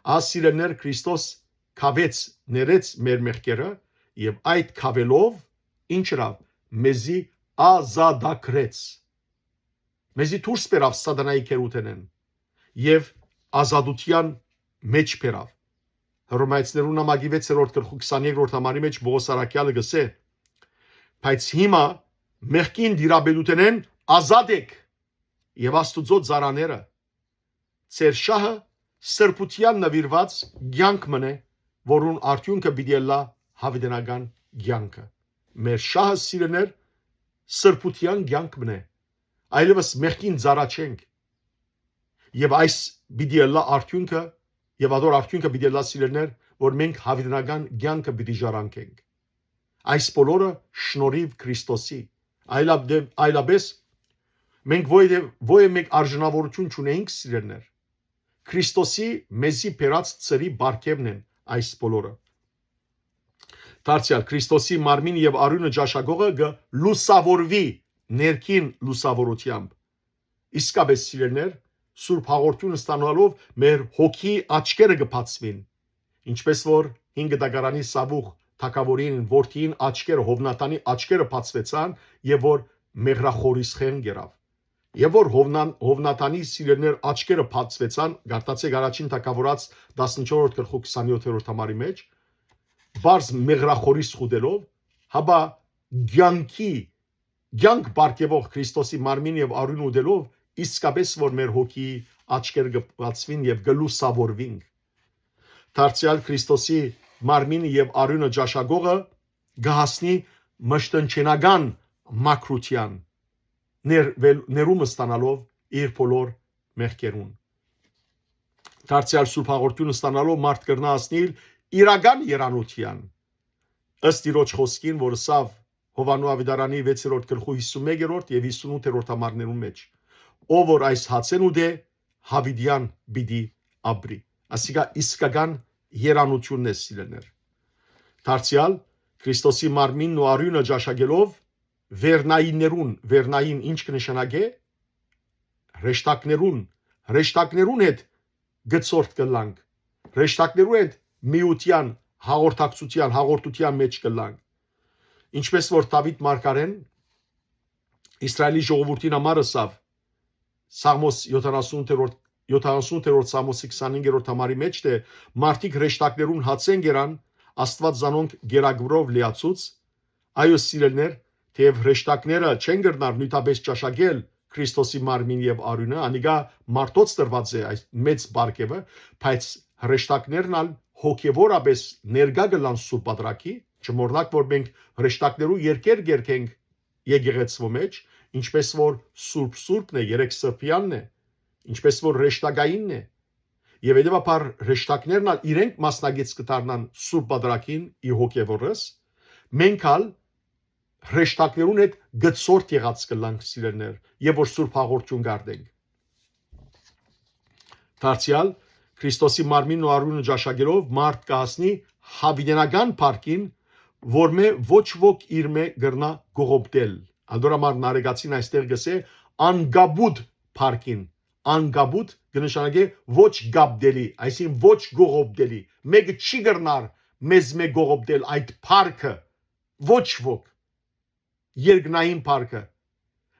Ասիրներ Քրիստոս քավեց ներեց մեր մեղքերը եւ այդ քավելով ինչրավ մեզի ազատագրեց։ Մեզի դուրս բերավ սատանայի քերութենեն եւ ազատության մեջ բերավ։ Հռոմեացիներուն նամակի 6-րդ գլխու 23-րդ համարի մեջ Պողոս առաքյալը գսե. բայց հիմա մեղքին դիրաբելութենեն ազատ եք եւ Աստուծո ծառաները ծեր շահը սրբության նվիրված կյանք մնե, որուն արդյունքը պիտի լա հավիտենական կյանքը։ Մեր շահը սիրներ սրբության կյանք մնե, այլևս մեղքին ծառայենք։ Եվ այս պիտի լա արդյունքը եւ ադոր արդյունքը պիտի լա սիրներ, որ մենք հավիտենական կյանքը պիտի ժառանգենք։ Այս բոլորը շնորհիվ Քրիստոսի, այլապես մենք ոյ մեկ արժանավորություն չունենք սիրներ։ Քրիստոսի մեզի բերած ծրի բարգևն են այս բոլորը։ Դարձյալ Քրիստոսի մարմին եւ արյունը ճաշակողը լուսավորվի ներքին լուսավորությամբ։ Իսկապես սիրելներ, Սուրբ հաղորդությունը ստանալով մեր հոգի աչքերը կբացվին, ինչպես որ 5 դագարանի Սավուխ թագավորին որդին աչքերը Հովնատանի աչքերը բացվեցան եւ որ մեղրախորիսխեն գերավ։ Եվ որ Հովնատանի սիրելներ աչքերը բացվեցան, գարտացեք առաջին թագավորած 14-րդ գլխու 27-րդ համարի մեջ, բարձ մեղրախորիս խուդելով, հաբա կյանք բարգեւող Քրիստոսի մարմին եւ արյուն ուդելով, իսկապես որ մեր հոգի աչքերը կբացվին եւ գլուսավորվին։ Դարձյալ Քրիստոսի մարմինը եւ արյունը ճաշակողը գահասնի մշտնչենական մակրության ներումը ստանալով իր բոլոր մեղքերուն։ Դարձյալ Սուրբ հաղորդությունը ստանալով մարդ կրնա հասնել իրական երանության ըստ Տիրոջ խոսքին, որ սավ Հովանու Ավետարանի 6-րդ գլխու 51-րդ եւ 58-րդ համարներում մեջ, ով որ այս հացեն ուդե հավիդյան բիդի ապրի։ Ասիկա իսկական երանությունն է սիրելներ։ Դարձյալ Քրիստոսի մարմինն ու արյունը ճաշակելով վերնային ինչ կնշանակե հրեշտակներուն հետ գծորդ կլանք, հրեշտակներու հետ միության հաղորդության մեջ կլանք։ Ինչպես որ Դավիթ մարգարեն Իսրայելի ժողովրդին համար ասավ Սաղմոս 70-րդ Սաղմոսի 25-րդ համարի մեջ թե մարդիկ հրեշտակներուն հացեն գերան Աստված զանոնք գերագրով լիացուց այո սիրելներ թեև հրեշտակները չեն գրնար նույնապես ճաշակել Քրիստոսի մարմին եւ արյունը անիգա մարդոց տրված է այս մեծ բարգեւը բայց հրեշտակներն ալ հոգեվորապես ներգա գլան սուրբ պատրակի չմոռնաք որ մենք հրեշտակներու երկեր գերքենք եկեղեցու մեջ ինչպես որ սուրբն է երեք սրբյանն է ինչպես որ հրեշտակայինն է եւ հետեւաբար հրեշտակներն ալ իրենք մասնագետ կդառնան սուրբ պատրակին ի հոգեվորս մենք ալ հրեշտակներուն հետ գծորդ եղած կլանք սիրելներ եւ որ սուրբ հաղորդություն գարդենք դարձյալ Քրիստոսի մարմինն ու արյունը ճաշակելով մարդ կհասնի հավիտենական փառքին որ մե ոչ ոք իր մե գրնա գողոպտել անդորամար նարեգացին այստեղ գսե անգաբուտ փառքին անգաբուտ կնշանակե ոչ գաբդելի այսինքն ոչ գողոպտելի մեկը չի գրնար մեզ մե գողոպտել այդ փառքը ոչ ոք երկնային փառքը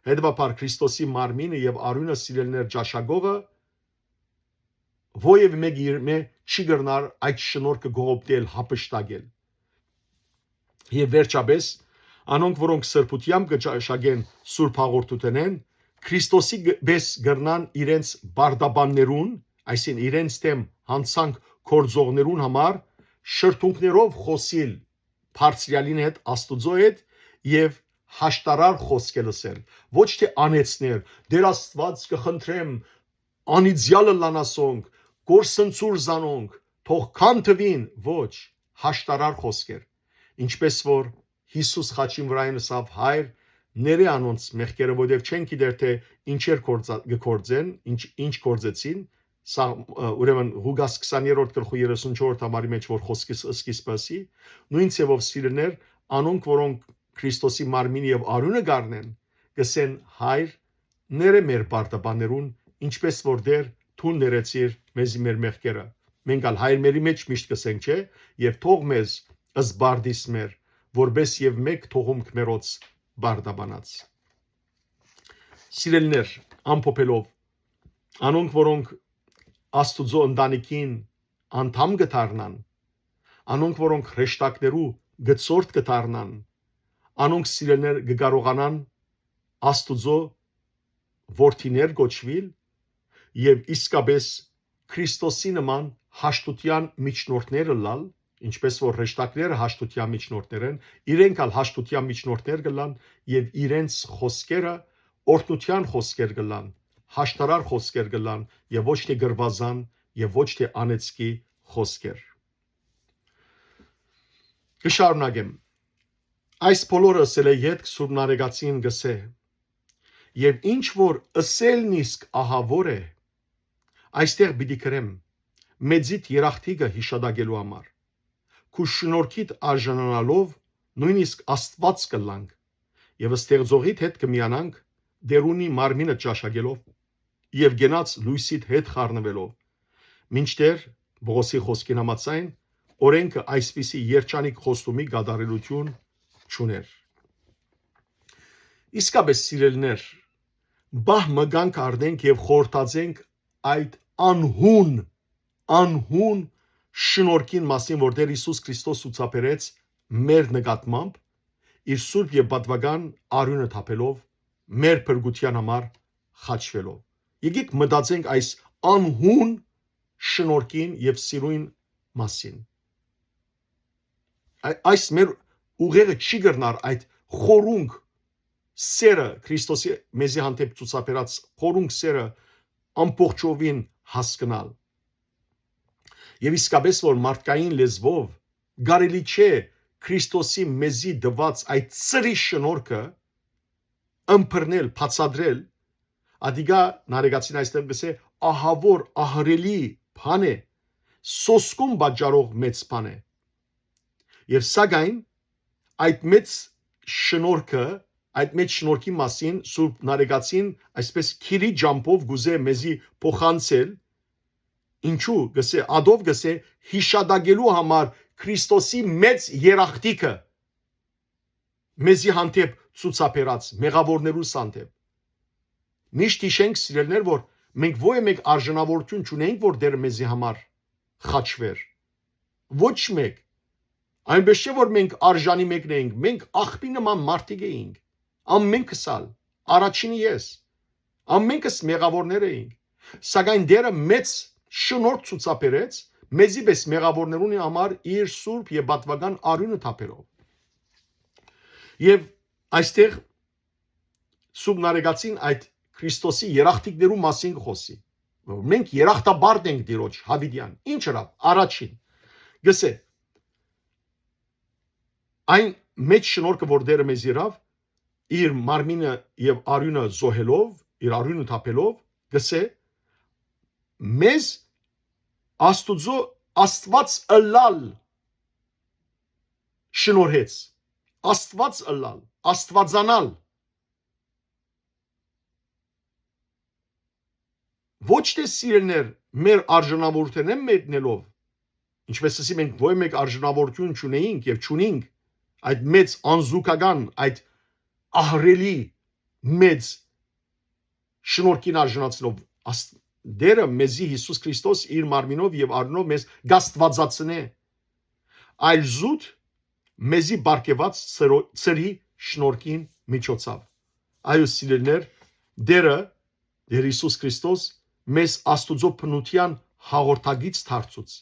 հետևաբար Քրիստոսի մարմինը եւ արյունը սիրելներ ճաշակողը ովև մեկ իր մե չի գրնար այդ շնորհքը գողոպտել հապշտակել եւ վերջապես անոնք որոնք սրբությամբ կճաշակեն սուրբ հաղորդութենեն Քրիստոսի բես գրնան իրենց բարդաբաններուն այսինքն իրենց դեմ հանցանք կորձողներուն համար շրթունքներով խոսիլ բարձրյալին հետ Աստուծո հետ եւ հաշտարար խոսքել ասել ոչ թե անեցներ դեր Աստված կխնդրեմ անիծյալը լանասոնք գործընծուր զանոնք թող քանթվին ոչ հաշտարար խոսքեր ինչպես որ Հիսուս խաչին վրայն ասավ հայր ները անոնց մեղքերը որտեվ չեն գիտեր թե ինչեր գործեն ինչ գործեցին սա ուրեմն Ղուկաս 20-րդ գլխի 34-րդ համարի մեջ որ խոսքից սկիզբասի նույն ցեվով սիրելներ անոնք որոնք Քրիստոսի մարմինը եւ արյունը գարնեն գսեն հայր ները մեր բարդաբաներուն ինչպես որ դեր թուն ներեցիր մեզի մեր մեղքերը մենք ալ հայր մերի մեջ միշտ կսենք չէ եւ թող մեզ ըսբարդիս մեր որբես եւ մեկ թողում քմերոց բարդաբանած սիրելներ ամփոփելով անոնք որոնք Աստուծո ընտանիքին անդամ կդառնան անոնք որոնք հրեշտակներու գծորդ կդառնան անոնք սիրելներ կկարողանան Աստուծո որդիներ գոչվել եւ իսկապես Քրիստոսի նման հաշտության միջնորդները լալ ինչպես որ հրեշտակները հաշտության միջնորդներ են իրենք ալ հաշտության միջնորդներ կլան եւ իրենց խոսքերը օրհնության խոսքեր կլան հաշտարար խոսքեր կլան եւ ոչ թե գրվազան եւ ոչ թե անեցքի խոսքեր կշարունակեմ այս բոլորը ասել է յետք Սուրբ Նարեգացին գսե եւ ինչ որ ըսելն իսկ ահավոր է այստեղ պիտի գրեմ մեծիդ երախտիկը հիշադակելու համար քու շնորհքիդ արժանանալով նույնիսկ Աստված կլանք եւ ստեղծողիդ հետ կմիանանք դերունի մարմինը ճաշակելով եւ գնաց լույսիդ հետ խառնվելով մինչդեռ Բողոսի խոսքին համաձայն օրենքը այսպիսի երջանիկ խոստումի գադարելություն չուներ իսկապես սիրելներ բահ մգանք արդենք եւ խորտացենք այդ անհուն շնորհքին մասին որ Տեր Հիսուս Քրիստոս ցուցաբերեց մեր նկատմամբ իր սուրբ եւ պատվական արյունը թափելով մեր փրկության համար խաչվելով եկեք մտածենք այս անհուն շնորհքին եւ սիրուն մասին այս մեր ուղեղը չի գրնար այդ խորունգ սերը Քրիստոսի մեզի հանդեպ ցուցաբերած խորունգ սերը ամբողջովին հասկանալ եւ իսկապես որ մարդկային լեզվով գարելի չէ Քրիստոսի մեզի դված այդ ծրի շնորհքը ըմբռնել բացադրել ադիգա նարեգացին այստեղ գսե ահավոր ահրելի բան է սոսկում բաժարող մեծ բան է եւ սակայն այդ մեծ շնորհքը այդ մեծ շնորհքի մասին Սուրբ Նարեգացին այսպես քիրի ջամփով գուզե մեզի փոխանցել Ինչու գսե ադով գսե հիշադակելու համար Քրիստոսի մեծ երախտիկը մեզի հանդեպ ցուցաբերած մեղավորներու հանդեպ։ Միշտ հիշենք սիրելներ, որ մենք ո՞ե մեկ արժանավորություն չունենք, որ դեր մեզի համար խաչվեր։ Ոչ մեկ։ Այնպես չէ որ մենք արժանի մեկն էինք, մենք աղբի նման մարդիկ էինք։ Ամենքս ալ, առաջինը ես։ Ամենքս մեղավորներ էինք։ Սակայն դերը մեծ շնորհ ցուցաբերեց մեզի պես մեղավորներունի համար իր սուրբ եւ պատվական արյունը թափերով։ Եվ այստեղ սուրբ նարեկացին այդ Քրիստոսի երախտիկներու մասին խոսի։ Մենք երախտաբարդ ենք Տիրոջ հավիտյան։ Ինչ հրավ առաջին գսե այն մեծ շնորհքը որ դերը մեզ իրավ իր մարմինը եւ արյունը զոհելով իր արյունը թափելով գսե մեզ Աստուծո Աստված ըլլալ շնորհեց Աստված ըլլալ Աստվածանալ ոչ թե սիրելներ մեր արժանավորությունն են մեկնելով ինչպես ասի մենք ոչ մեկ արժանավորություն չունեինք եւ չունենք այդ մեծ անզուգական այդ ահրելի մեծ շնորհքին արժանացնով դերը մեզի Հիսուս Քրիստոս իր մարմինով եւ արյունով մեզ գաստվածացնե այլ զուտ մեզի բարգեված ծրի շնորհքին միջոցով այո սիրելներ դերը Դեր Հիսուս Քրիստոս մեզ Աստուծո բնության հաղորդագից դարձուց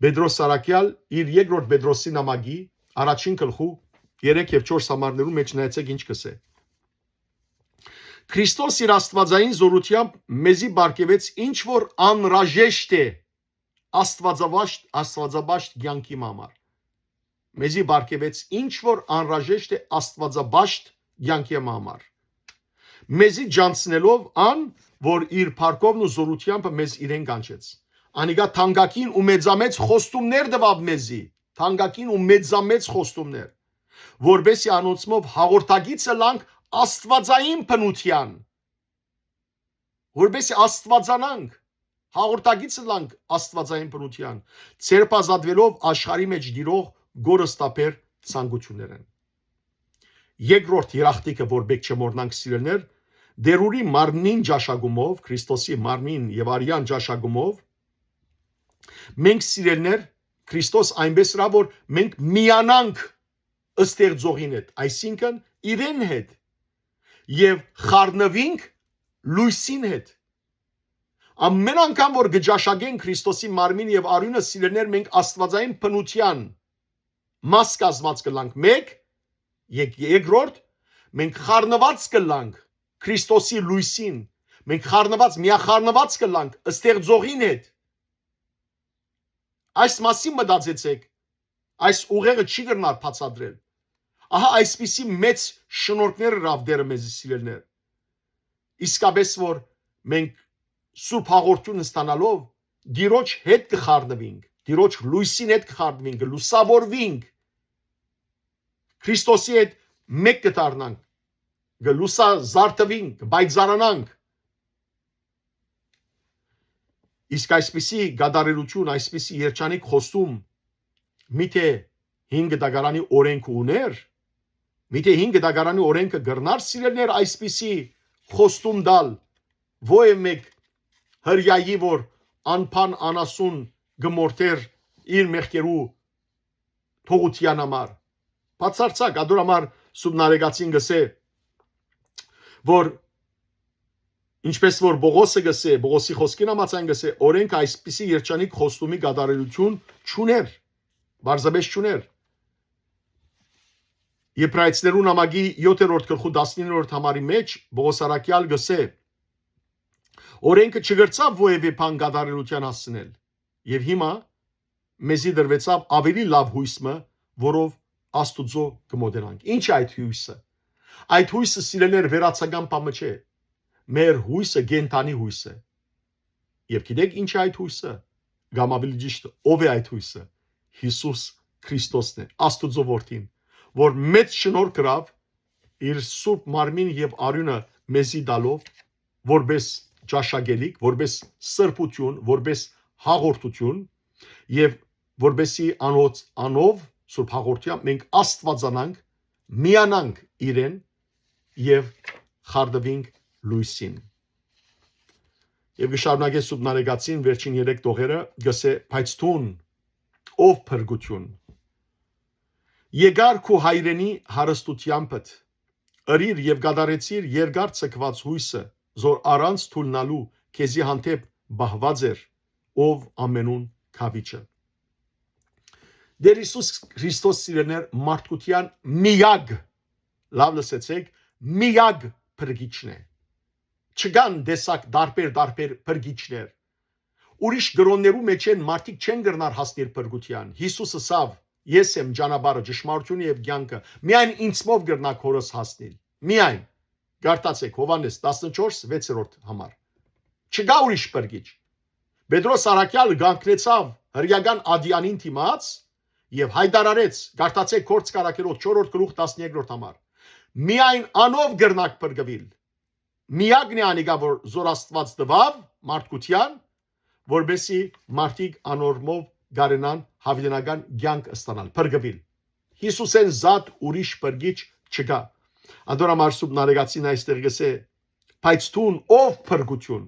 Պետրոս Սարակյալ իր երկրորդ Պետրոսի նամակի առաջին գլխու 3 եւ 4 համարներու մեջ նայեցեք ինչ կսե Քրիստոս իր աստվածային զորությամբ մեզի բարգեւեց ինչ որ անհրաժեշտ է աստվածաբաշտ կյանքի համար մեզի բարգեւեց ինչ որ անհրաժեշտ է աստվածաբաշտ կյանքի համար մեզի ջանցնելով ան որ իր փառքովն ու զորությամբ մեզ իրեն կանչեց անիգա թանկագին ու մեծամեծ խոստումներ տվավ մեզի թանկագին ու մեծամեծ խոստումներ որբեսի անոնցմով հաղորդագիծը լանք աստվածային բնության որբեսի աստվածանանք հաղորդագիծը լանք աստվածային բնության ցերպազատվելով աշխարհի մեջ դիրող գորստապեր ցանկություններն երկրորդ երախտիկը որ բեք չմոռնանք սիրելներ դերուրի մարմնին ջաշագումով Քրիստոսի մարմին եւ արյան ջաշագումով մենք սիրելներ Քրիստոս այնպես რა որ մենք միանանք ըստեղծողին հետ այսինքն իրեն հետ եւ խառնվինք լույսին հետ ամեն անգամ որ գճաշագեն Քրիստոսի մարմին եւ արյունը սիրելներ մենք աստվածային բնության մաս կազմած կլանք մեկ երկրորդ մենք խառնված կլանք Քրիստոսի լույսին մենք խառնված միախառնված կլանք ըստեղծողին հետ այս մասին մտածեցեք այս ուղեղը չի գնար բացատրել ահա այսպիսի մեծ շնորհքներ հրավ դերը մեզ սիրելներ իսկապես որ մենք սուրբ հաղորդություն ստանալով Տիրոջ հետ կխառնվենք Տիրոջ լույսին հետ կխառնվենք լուսավորվենք Քրիստոսի հետ մեկ կդառնանք գլուսա զարթվինք բայցարանանք իսկ այսպիսի գադարելություն այսպիսի երջանիկ խոսում միթե 5 դագարանի օրենք ուներ միթե 5 դագարանի օրենքը գրնար սիրելներ այսպիսի խոստում դալ ո՞ե մեկ հրյայի որ անփան անասուն գմորթեր իր մեղքերու թողության համար բացարձակ ադորամար սուբնարեգացին գսե որ ինչպես որ Բողոսը գսե Բողոսի խոսքին համաձայն գսե օրենքը այսպիսի երջանիկ խոստումի գադարելություն չուներ բարձաբես չուներ Եբրայեցիներու նամակի 7-րդ գլխու 19-րդ համարի մեջ Բողոս Արաքյալ գսե օրենքը չգրծավ ովևէ բան գադարելության հասցնել եւ հիմա մեզի դրվեցավ ավելի լավ հույսը որով Աստուծո կմոդենանք ինչ այդ հույսը այդ հույսը սիրելներ վերացական բանը չէ մեր հույսը գենտանի հույս է եւ գիտեք ինչ է այդ հույսը կամ ավելի ճիշտ ով է այդ հույսը Հիսուս Քրիստոսն է Աստուծո որդին որ մեծ շնորհ կրավ իր սուրբ մարմին եւ արյունը մեզի դալով որբես ճաշակելիք որբես սրբություն որբես հաղորդություն եւ որբեսի անով Սուրբ հաղորդությամբ մենք Աստվածանանք, միանանք իրեն եւ խարդվինք լույսին։ Եվ գշարունակե Սուրբ Նարեգացին վերջին 3 տողերը գսե բայց թուն ով փրկություն Եկար քու հայրենի հարստությանդ ըրիր եւ գադարեցիր երկար ցկված հույսը զոր առանց թուլնալու քեզի հանդեպ բահված էր ով ամենուն քավիչը Դեր Հիսուս Քրիստոս սիրեներ մարդկության միակ լավ լսեցեք միակ փրկիչն է չկան դեսակ դարբեր փրկիչներ ուրիշ գրոններու մեջ են մարդիկ չեն գրնար հասնել փրկության Հիսուսը սավ ես եմ ճանապարհը ճշմարտությունը եւ կյանքը միայն ինձմով գրնակ հորս հասնել միայն գարտացեք Հովանես 14:6 համար չկա ուրիշ փրկիչ Պետրոս Արաքյալը գանկնեցավ հրյական ադյանին թիմած եւ հայտարարեց գարտացեք կորց կարակերոտ 4-րդ գլուխ 13-րդ համար միայն անով գրնակ փրկվել միակն է անիկա որ զոր Աստված տվավ մարդկության որբեսի մարդիկ անորմով գարենան հավիտենական կյանք ստանալ փրկվել Հիսուսեն զատ ուրիշ փրկիչ չկա Անդորամար Սուրբ Նարեգացին այստեղ գսե բայց թուն ով փրկություն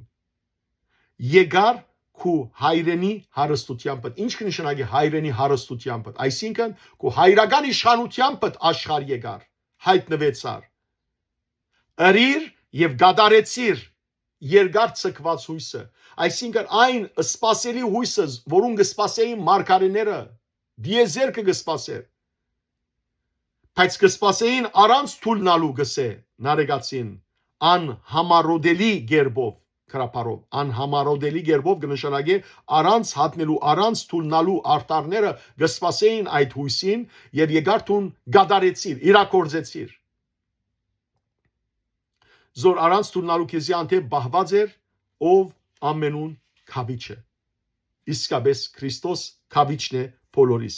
եկար քու հայրենի հարստությանդ ինչ կնշանակի հայրենի հարստությանդ այսինքն քու հայրական իշխանությանդ աշխարհ եկար հայտնվեցար ըրիր եւ գադարեցիր երկար ցկված հույսը այսինքն այն սпасելի հույսը որուն կսպասեին մարգարեները դիեզերքը կսպասեր բայց կսպասեին առանց թուլնալու գսե նարեգացին անհամարոդելի գերբով քրապարով անհամարոդելի գերբով կնշանակի առանց հատնելու առանց թուլնալու արտարները կսպասեին այդ հույսին եւ եկարտուն գադարեցիր իրակորձեցիր Զոր առանց թուլնալու քեզի անտե բահված էր ով ամենուն քավիչը իսկապես Քրիստոս քավիչն է բոլորիս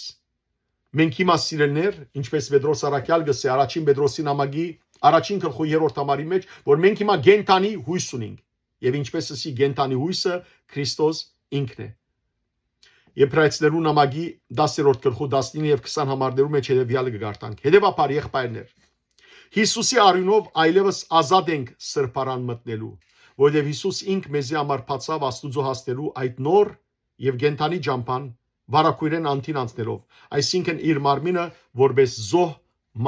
մենք հիմա սիրելներ ինչպես Պետրոս Արաքյալ գսե առաջին Պետրոսի նամակի առաջին գլխի 3-րդ համարի մեջ որ մենք հիմա գենտանի հույս ունենք եւ ինչպես ասի գենտանի հույսը Քրիստոս ինքն է Եբրայեցիներու նամակի 10-րդ գլխի 19 եւ 20 համարներու մեջ հետեւյալը կգարտանք հետեւաբար եղբայրներ Հիսուսի արյունով այլևս ազատ ենք սրբարան մտնելու որովհետև Հիսուս ինք մեզի համար փածավ Աստուծո հասնելու այդ նոր եւ գենտանի ճամփան վարակույրեն անտին անցնելով այսինքն իր մարմինը որպես զոհ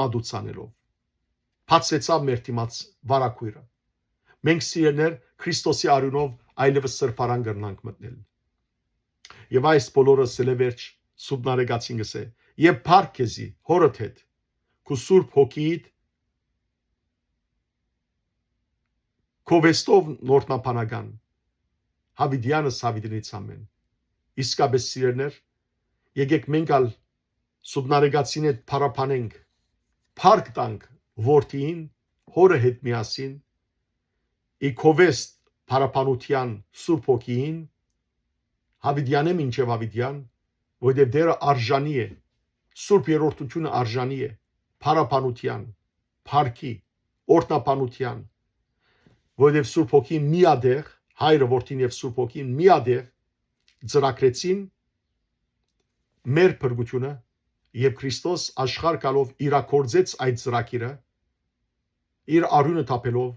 մատուցանելով փածեցավ մեր դիմաց վարակույրը մենք սիրելներ Քրիստոսի արյունով այլևս սրբարան կրնանք մտնել եւ այս բոլորը սելևերջ Սուրբ Նարեգացին գսե եւ փառք քեզի հորդ հետ քու Սուրբ հոգիით Կովեստով նորտնապանական հավիդյանս հավիդենից ամեն իսկապես սիրելներ եկեք մենք ալ Սուրբ Նարեգացին հետ փառապանենք փառք տանք որդին հորը հետ միասին ի Կովեստ փառապանության Սուրբ հոգին հավիդյանե մինչև հավիդյան որովհետև դերը արժանի է Սուրբ երրորդությունը արժանի է փառապանության փառքի օրհնապանության որովհետև Սուրբ Հոգին միադեղ հայրը որդին եւ Սուրբ Հոգին միադեղ ծրագրեցին մեր փրկությունը եւ Քրիստոս աշխարհ գալով իրակորձեց այդ ծրագիրը իր արյունը թափելով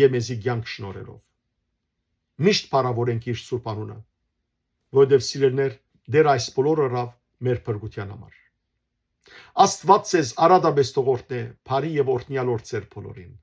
եւ մեզի կյանք շնորհելով միշտ փառավորենք իր Սուրբ անունը որովհետև սիրելներ դեր այս բոլորը ռավ մեր փրկության համար Աստված ձեզ արադաբես թողորտնե բարի եւ օրհնյալ օր ձեր բոլորին